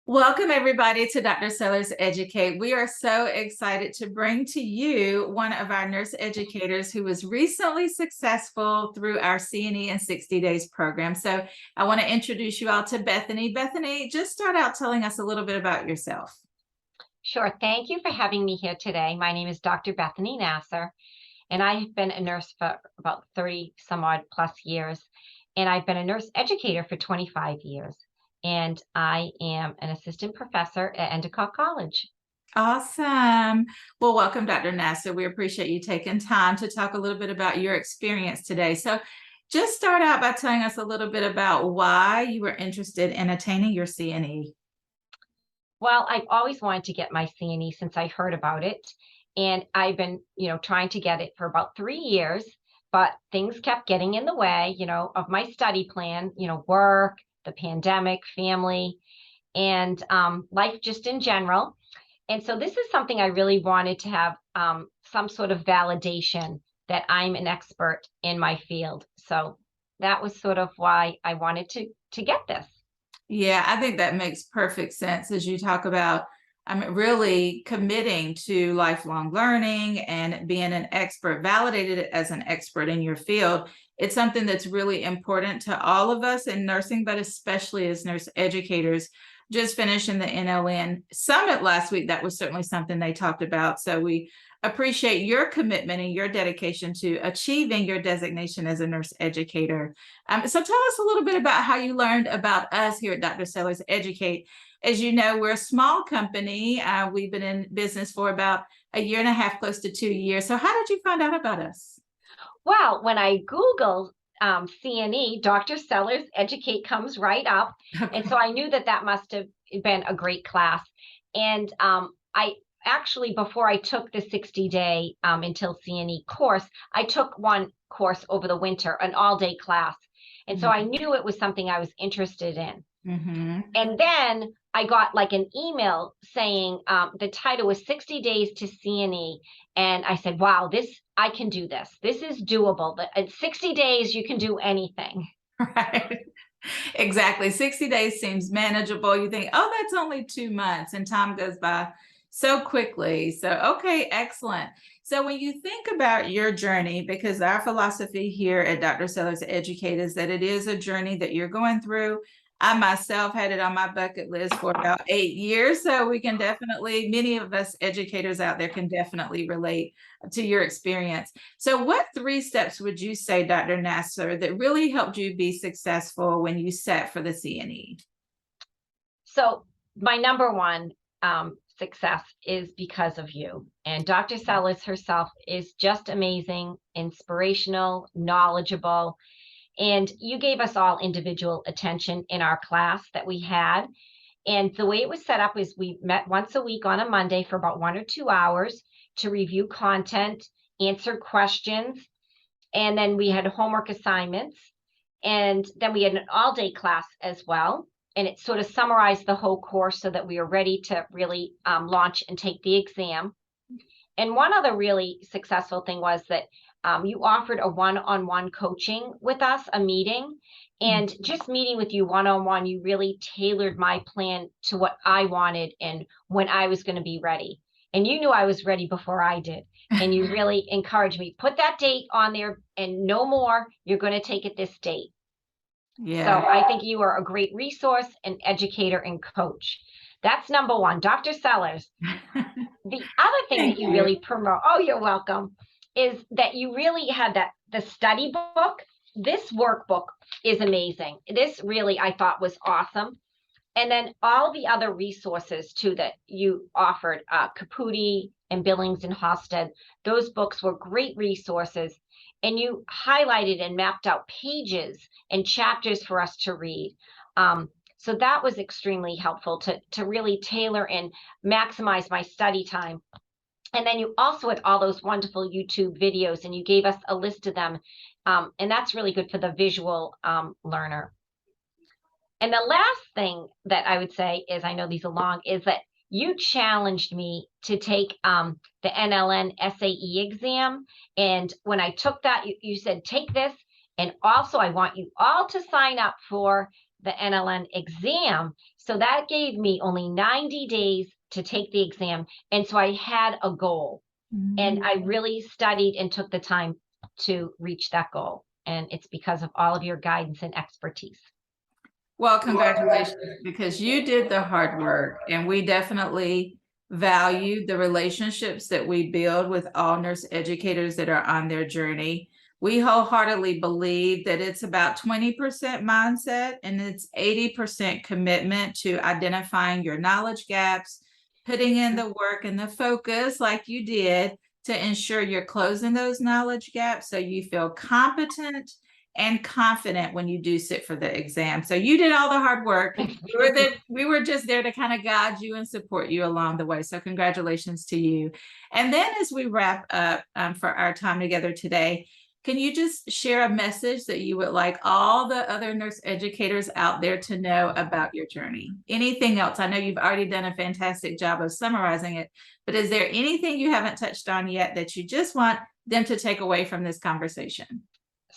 Welcome, everybody, to Dr. Sellers Educate. We are so excited to bring to you one of our nurse educators who was recently successful through our CNE in 60 Days program. So I want to introduce you all to Bethany. Bethany, just start out telling us a little bit about yourself. Sure. Thank you for having me here today. My name is Dr. Bethany Nasser, and I've been a nurse for about 30 some odd plus years. And I've been a nurse educator for 25 years. And I am an assistant professor at Endicott College. Awesome. Well, welcome, Dr. Nasser. We appreciate you taking time to talk a little bit about your experience today. So just start out by telling us a little bit about why you were interested in attaining your CNE. Well, I've always wanted to get my CNE since I heard about it. And I've been, trying to get it for about 3 years, but things kept getting in the way, of my study plan, work, the pandemic, family, and life just in general. And so this is something I really wanted to have some sort of validation that I'm an expert in my field. So that was sort of why I wanted to get this. Yeah, I think that makes perfect sense as you talk about really committing to lifelong learning and being an expert, validated as an expert in your field. It's something that's really important to all of us in nursing, but especially as nurse educators. Just finishing the NLN Summit last week, that was certainly something they talked about. So we appreciate your commitment and your dedication to achieving your designation as a nurse educator. So tell us a little bit about how you learned about us here at Dr. Sellers Educate. As you know, we're a small company. We've been in business for about a year and a half, close to 2 years. So how did you find out about us? Well, when I Googled CNE, Dr. Sellers Educate comes right up. And so I knew that that must have been a great class. And I actually, before I took the 60-day until CNE course, I took one course over the winter, an all-day class. And so I knew it was something I was interested in. Mm-hmm. And then I got like an email saying the title was 60 Days to CNE. And I said, wow, I can do this. This is doable. In 60 days, you can do anything. Right. Exactly. 60 days seems manageable. You think, oh, that's only 2 months, and time goes by so quickly. So, okay, excellent. So, when you think about your journey, because our philosophy here at Dr. Sellers Educate is that it is a journey that you're going through. I myself had it on my bucket list for about 8 years. So, we can definitely, many of us educators out there can definitely relate to your experience. So, what 3 steps would you say, Dr. Nasser, that really helped you be successful when you sat for the CNE? So my number one success is because of you. And Dr. Sellers herself is just amazing, inspirational, knowledgeable. And you gave us all individual attention in our class that we had. And the way it was set up is we met once a week on a Monday for about 1 or 2 hours to review content, answer questions, and then we had homework assignments. And then we had an all-day class as well. And it sort of summarized the whole course so that we were ready to really launch and take the exam. And one other really successful thing was that you offered a one-on-one coaching with us, a meeting. And just meeting with you one-on-one, you really tailored my plan to what I wanted and when I was going to be ready. And you knew I was ready before I did. And you really encouraged me, put that date on there and no more, you're going to take it this date. Yeah. So I think you are a great resource, an educator, and coach. That's number one. Dr. Sellers, the other thing that you really promote, oh, you're welcome, is that you really had the study book. This workbook is amazing. This really, I thought, was awesome. And then all the other resources too that you offered, Caputi and Billings and Hosted, those books were great resources. And you highlighted and mapped out pages and chapters for us to read. So that was extremely helpful to really tailor and maximize my study time. And then you also had all those wonderful YouTube videos, and you gave us a list of them. And that's really good for the visual learner. And the last thing that I would say is, I know these are long, is that you challenged me to take the NLN SAE exam. And when I took that, you said, take this. And also, I want you all to sign up for the NLN exam. So that gave me only 90 days to take the exam. And so I had a goal, and I really studied and took the time to reach that goal. And it's because of all of your guidance and expertise. Well, congratulations, because you did the hard work, and we definitely value the relationships that we build with all nurse educators that are on their journey. We wholeheartedly believe that it's about 20% mindset and it's 80% commitment to identifying your knowledge gaps, putting in the work and the focus like you did to ensure you're closing those knowledge gaps so you feel competent and confident when you do sit for the exam. So you did all the hard work. We were just there to kind of guide you and support you along the way. So congratulations to you. And then as we wrap up for our time together today, can you just share a message that you would like all the other nurse educators out there to know about your journey? Anything else? I know you've already done a fantastic job of summarizing it, but is there anything you haven't touched on yet that you just want them to take away from this conversation?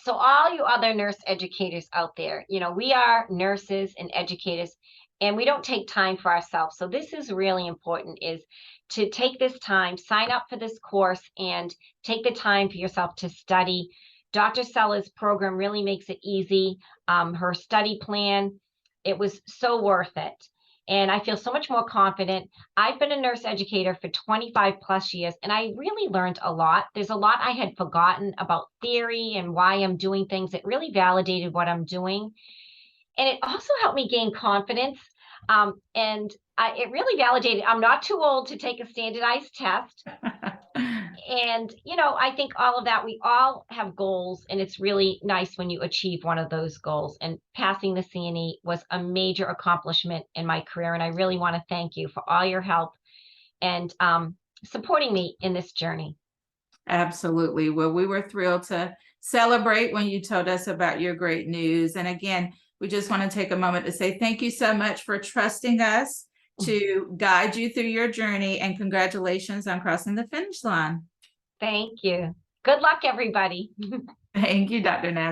So all you other nurse educators out there, we are nurses and educators, and we don't take time for ourselves. So this is really important, is to take this time, sign up for this course, and take the time for yourself to study. Dr. Sellers' program really makes it easy. Her study plan, it was so worth it. And I feel so much more confident. I've been a nurse educator for 25 plus years, and I really learned a lot. There's a lot I had forgotten about theory and why I'm doing things. It really validated what I'm doing. And it also helped me gain confidence. It really validated I'm not too old to take a standardized test. And, I think all of that, we all have goals, and it's really nice when you achieve one of those goals. And passing the CNE was a major accomplishment in my career. And I really want to thank you for all your help and supporting me in this journey. Absolutely. Well, we were thrilled to celebrate when you told us about your great news. And again, we just want to take a moment to say thank you so much for trusting us to guide you through your journey, and congratulations on crossing the finish line. Thank you. Good luck, everybody. Thank you, Dr. Nasser.